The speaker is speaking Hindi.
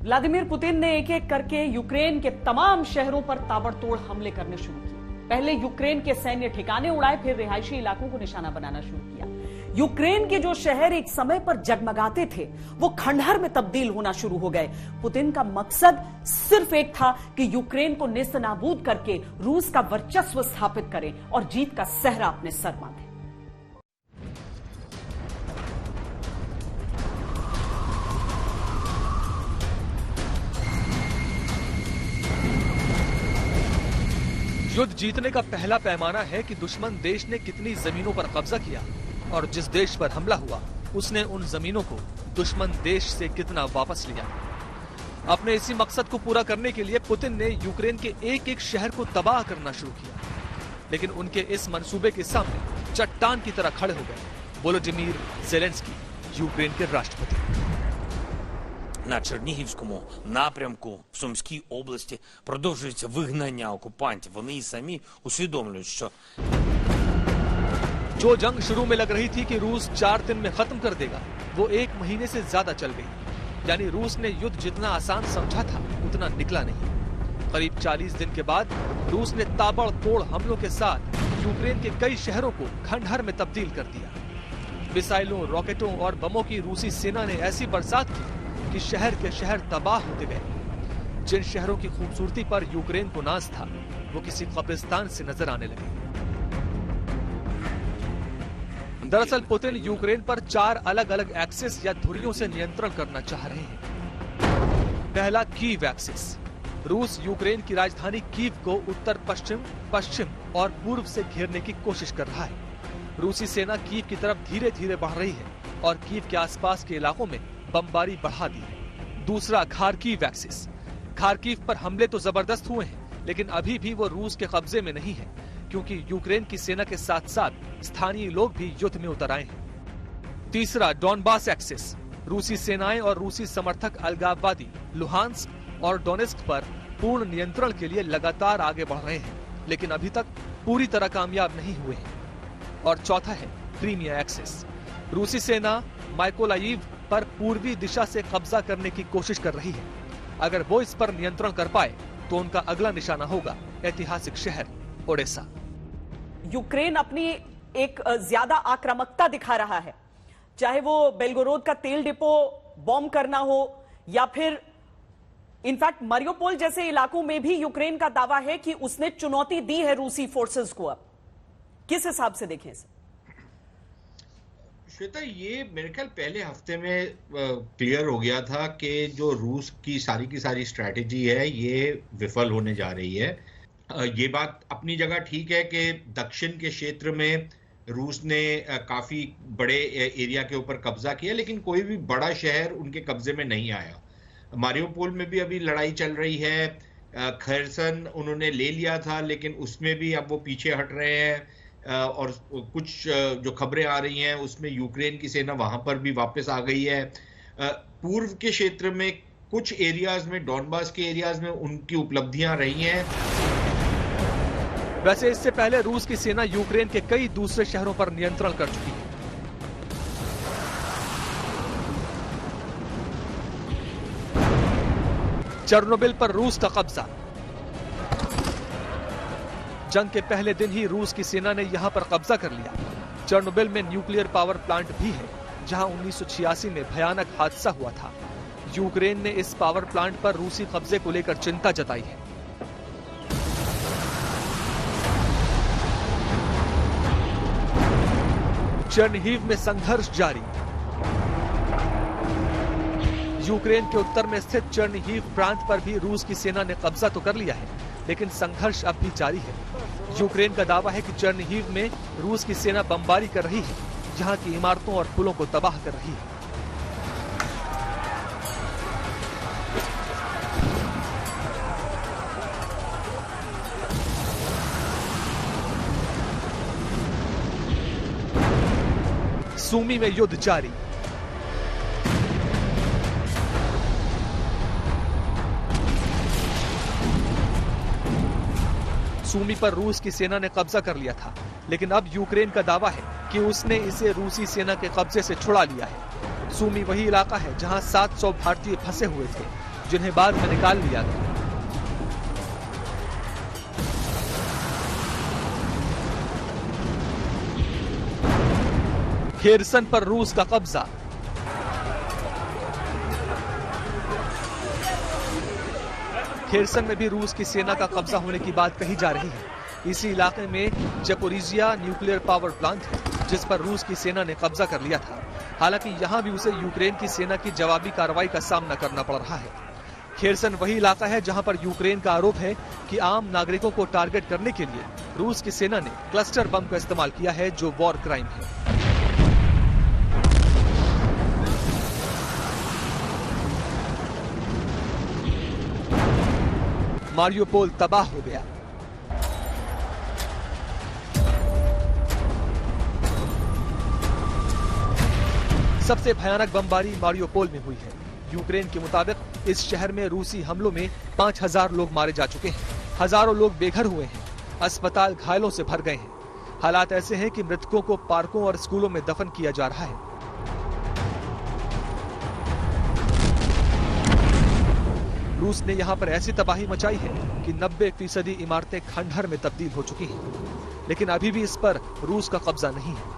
व्लादिमीर पुतिन ने एक एक करके यूक्रेन के तमाम शहरों पर ताबड़तोड़ हमले करने शुरू किए। पहले यूक्रेन के सैन्य ठिकाने उड़ाए, फिर रिहायशी इलाकों को निशाना बनाना शुरू किया। यूक्रेन के जो शहर एक समय पर जगमगाते थे, वो खंडहर में तब्दील होना शुरू हो गए। पुतिन का मकसद सिर्फ एक था कि यूक्रेन को नेस्तनाबूद करके रूस का वर्चस्व स्थापित करें और जीत का सहरा अपने सर बांधे। युद्ध जीतने का पहला पैमाना है कि दुश्मन देश ने कितनी जमीनों पर कब्जा किया और जिस देश पर हमला हुआ उसने उन जमीनों को दुश्मन देश से कितना वापस लिया। अपने इसी मकसद को पूरा करने के लिए पुतिन ने यूक्रेन के एक एक शहर को तबाह करना शुरू किया, लेकिन उनके इस मंसूबे के सामने चट्टान की तरह खड़े हो गए वोलोदिमीर ज़ेलेंस्की, यूक्रेन के राष्ट्रपति। На Чернігівському напрямку в Сумській області продовжується вигнання окупантів. Вони і самі усвідомлюють, що जो जंग शुरू में लग रही थी कि रूस 4 दिन में खत्म कर देगा, वो 1 महीने से ज्यादा चल गई। यानी रूस ने युद्ध जितना आसान समझा था उतना निकला नहीं। करीब 40 दिन के बाद रूस ने ताबड़तोड़ हमलों के साथ यूक्रेन के कई शहरों को खंडहर में तब्दील कर दिया। मिसाइलों, रॉकेटों और बमों की रूसी सेना ने ऐसी बरसात की कि शहर के शहर तबाह होते गए। जिन शहरों की खूबसूरती पर यूक्रेन को नाज था, वो किसी कब्रिस्तान से नजर आने लगे। दरअसल पुतिन यूक्रेन पर 4 अलग अलग एक्सिस या धुरियों से नियंत्रण करना चाह रहे हैं। पहला कीव एक्सिस। रूस यूक्रेन की राजधानी कीव को उत्तर पश्चिम, पश्चिम और पूर्व से घेरने की कोशिश कर रहा है। रूसी सेना कीव की तरफ धीरे धीरे बढ़ रही है और कीव के आसपास के इलाकों में बमबारी बढ़ा दी है। दूसरा खार्किव एक्सिस। खार्किव पर हमले तो जबरदस्त हुए हैं, लेकिन अभी भी वो रूस के कब्जे में नहीं है, क्योंकि यूक्रेन की सेना के साथ साथ स्थानीय लोग भी युद्ध में उतर आए हैं। तीसरा डॉनबास एक्सिस। रूसी सेनाएं और रूसी समर्थक अलगाववादी लुहांस्क और डोनेस्क पर पूर्ण नियंत्रण के लिए लगातार आगे बढ़ रहे हैं, लेकिन अभी तक पूरी तरह कामयाब नहीं हुए हैं। और चौथा है क्रीमिया एक्सिस। रूसी सेना माइकोलाइव पर पूर्वी दिशा से कब्जा करने की कोशिश कर रही है। अगर वो इस पर नियंत्रण कर पाए तो उनका अगला निशाना होगा ऐतिहासिक शहर ओडेसा। यूक्रेन अपनी एक ज्यादा आक्रामकता दिखा रहा है, चाहे वो बेलगोरोद का तेल डिपो बॉम्ब करना हो या फिर इनफैक्ट मारियोपोल जैसे इलाकों में भी यूक्रेन का दावा है कि उसने चुनौती दी है रूसी फोर्सेस को। अब किस हिसाब से देखें इसे? श्वेता, ये मेरे ख्याल पहले हफ्ते में क्लियर हो गया था कि जो रूस की सारी स्ट्रैटेजी है ये विफल होने जा रही है। ये बात अपनी जगह ठीक है कि दक्षिण के क्षेत्र में रूस ने काफी बड़े एरिया के ऊपर कब्जा किया, लेकिन कोई भी बड़ा शहर उनके कब्जे में नहीं आया। मारियोपोल में भी अभी लड़ाई चल रही है। खैरसन उन्होंने ले लिया था, लेकिन उसमें भी अब वो पीछे हट रहे हैं। और कुछ जो खबरें आ रही हैं उसमें यूक्रेन की सेना वहां पर भी वापस आ गई है। पूर्व के क्षेत्र में कुछ एरियाज में, डॉनबास के एरियाज में उनकी उपलब्धियां रही हैं। वैसे इससे पहले रूस की सेना यूक्रेन के कई दूसरे शहरों पर नियंत्रण कर चुकी है। चेर्नोबिल पर रूस का कब्जा। जंग के पहले दिन ही रूस की सेना ने यहां पर कब्जा कर लिया। चेर्नोबिल में न्यूक्लियर पावर प्लांट भी है, जहां 1986 में भयानक हादसा हुआ था। यूक्रेन ने इस पावर प्लांट पर रूसी कब्जे को लेकर चिंता जताई है। चेर्निहिव में संघर्ष जारी। यूक्रेन के उत्तर में स्थित चेर्निहिव प्रांत पर भी रूस की सेना ने कब्जा तो कर लिया है, लेकिन संघर्ष अब भी जारी है। यूक्रेन का दावा है कि चेर्निहिव में रूस की सेना बमबारी कर रही है, जहां की इमारतों और पुलों को तबाह कर रही है। सूमी में युद्ध जारी। सूमी पर रूस की सेना ने कब्जा कर लिया था, लेकिन अब यूक्रेन का दावा है कि उसने इसे रूसी सेना के कब्जे से छुड़ा लिया है। सूमी वही इलाका है जहां 700 भारतीय फंसे हुए थे। जिन्हें बाद में निकाल लिया गया। खेरसन पर रूस का कब्जा। खेरसन में भी रूस की सेना का कब्जा होने की बात कही जा रही है। इसी इलाके में जपोरिजिया न्यूक्लियर पावर प्लांट है, जिस पर रूस की सेना ने कब्जा कर लिया था। हालांकि यहां भी उसे यूक्रेन की सेना की जवाबी कार्रवाई का सामना करना पड़ रहा है। खेरसन वही इलाका है जहां पर यूक्रेन का आरोप है कि आम नागरिकों को टारगेट करने के लिए रूस की सेना ने क्लस्टर बम का इस्तेमाल किया है, जो वॉर क्राइम है। मारियोपोल तबाह हो गया। सबसे भयानक बमबारी मारियोपोल में हुई है। यूक्रेन के मुताबिक इस शहर में रूसी हमलों में 5000 लोग मारे जा चुके हैं। हजारों लोग बेघर हुए हैं। अस्पताल घायलों से भर गए हैं। हालात ऐसे हैं कि मृतकों को पार्कों और स्कूलों में दफन किया जा रहा है। रूस ने यहां पर ऐसी तबाही मचाई है कि 90% इमारतें खंडहर में तब्दील हो चुकी हैं। लेकिन अभी भी इस पर रूस का कब्जा नहीं है।